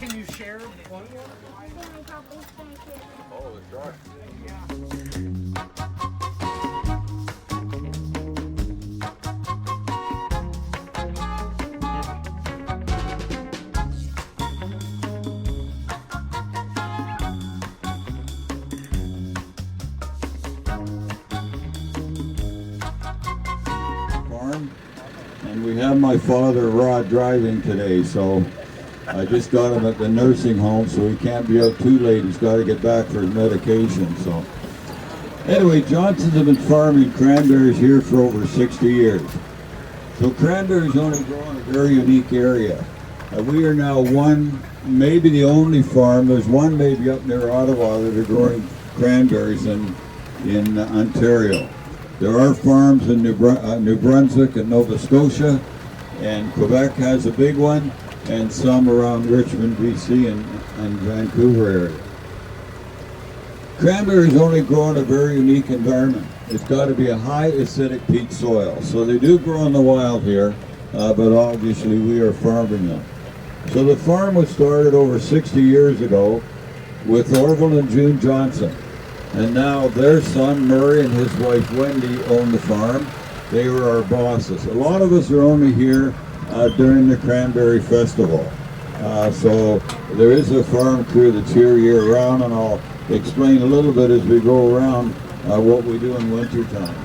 Can you share one more? Oh, sure. Farm, and we have my father Rod driving today, so I just got him at the nursing home, so he can't be out too late. He's got to get back for his medication. So anyway, Johnsons have been farming cranberries here for over 60 years. So cranberries only grow in a very unique area. We are now one, maybe the only farm. There's one maybe up near Ottawa that are growing cranberries in Ontario. There are farms in New Brunswick and Nova Scotia, and Quebec has a big one, and some around Richmond, BC, and Vancouver area. Cranberries only grow in a very unique environment. It's got to be a high acidic peat soil. So they do grow in the wild here, but obviously we are farming them. So the farm was started over 60 years ago with Orville and June Johnson. And now their son Murray and his wife Wendy own the farm. They were our bosses. A lot of us are only here during the Cranberry Festival. So there is a farm crew that's here year round, and I'll explain a little bit as we go around what we do in winter time.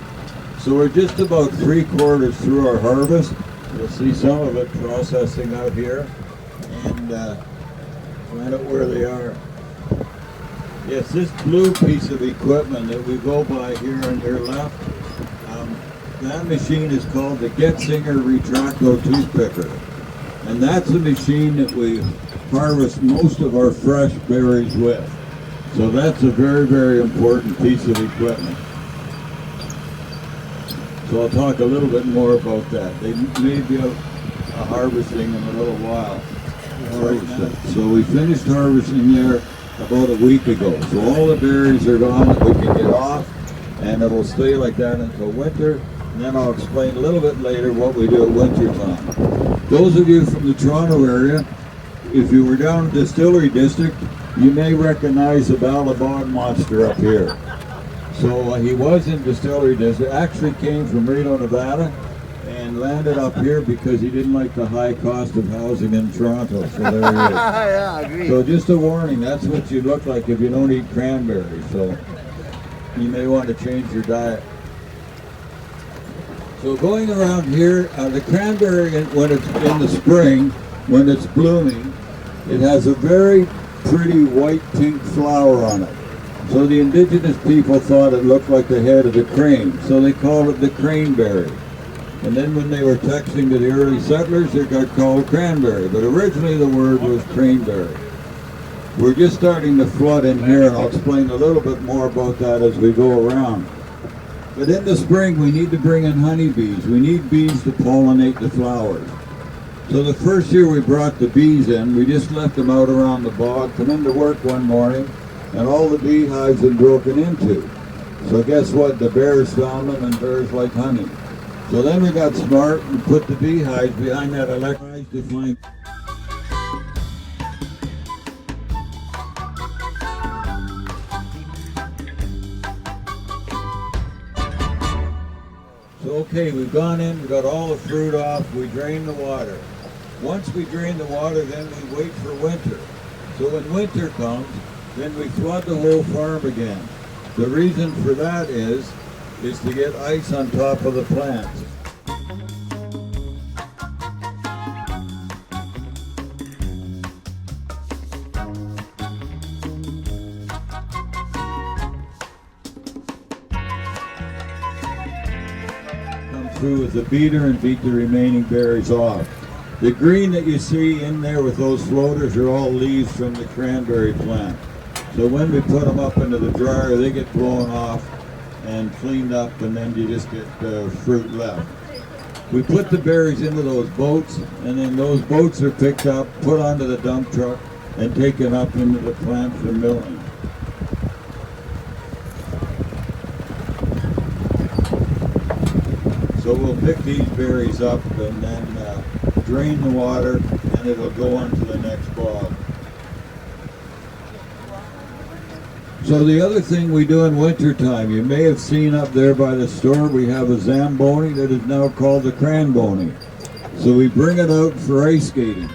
So we're just about 3/4 through our harvest. You'll see some of it processing out here, and find out where they are. Yes, this blue piece of equipment that we go by here on your left, that machine is called the Getzinger Retracto Toothpicker. And that's a machine that we harvest most of our fresh berries with. So that's a very, very important piece of equipment. So I'll talk a little bit more about that. They may be out harvesting in a little while. So we finished harvesting there about a week ago. So all the berries are gone that we can get off, and it'll stay like that until winter. And then I'll explain a little bit later what we do at winter time. Those of you from the Toronto area, if you were down in the Distillery District, you may recognize the Ballabog monster up here. So he was in Distillery District, actually came from Reno, Nevada, and landed up here because he didn't like the high cost of housing in Toronto. So there he is. Yeah, I agree. So just a warning, that's what you look like if you don't eat cranberries. So you may want to change your diet. So going around here, the cranberry, when it's in the spring, when it's blooming, it has a very pretty white pink flower on it. So the indigenous people thought it looked like the head of the crane, so they called it the craneberry. And then when they were texting to the early settlers, it got called cranberry, but originally the word was craneberry. We're just starting to flood in here, and I'll explain a little bit more about that as we go around. But in the spring, we need to bring in honeybees. We need bees to pollinate the flowers. So the first year we brought the bees in, we just left them out around the bog, come into work one morning, and all the beehives had broken into. So guess what? The bears found them, and bears like honey. So then we got smart and put the beehives behind that electric to find. So okay, we've gone in, we got all the fruit off, we drain the water. Once we drain the water, then we wait for winter. So when winter comes, then we flood the whole farm again. The reason for that is to get ice on top of the plants. Come through with the beater and beat the remaining berries off. The green that you see in there with those floaters are all leaves from the cranberry plant. So when we put them up into the dryer, they get blown off and cleaned up, and then you just get fruit left. We put the berries into those boats, and then those boats are picked up, put onto the dump truck, and taken up into the plant for milling. So we'll pick these berries up and then drain the water, and it'll go onto the next bog. So the other thing we do in wintertime, you may have seen up there by the store, we have a Zamboni that is now called the Cranboni. So we bring it out for ice skating.